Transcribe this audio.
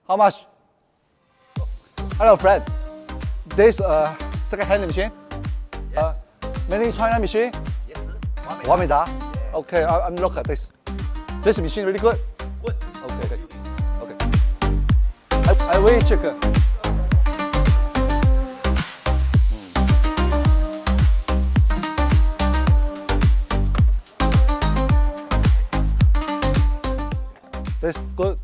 How much? Hello, friend. This second-hand machine. Made in China machine. Yes, sir. Wameda. Okay, I'm look at this. This machine really good. Good. Okay. I will check. This good.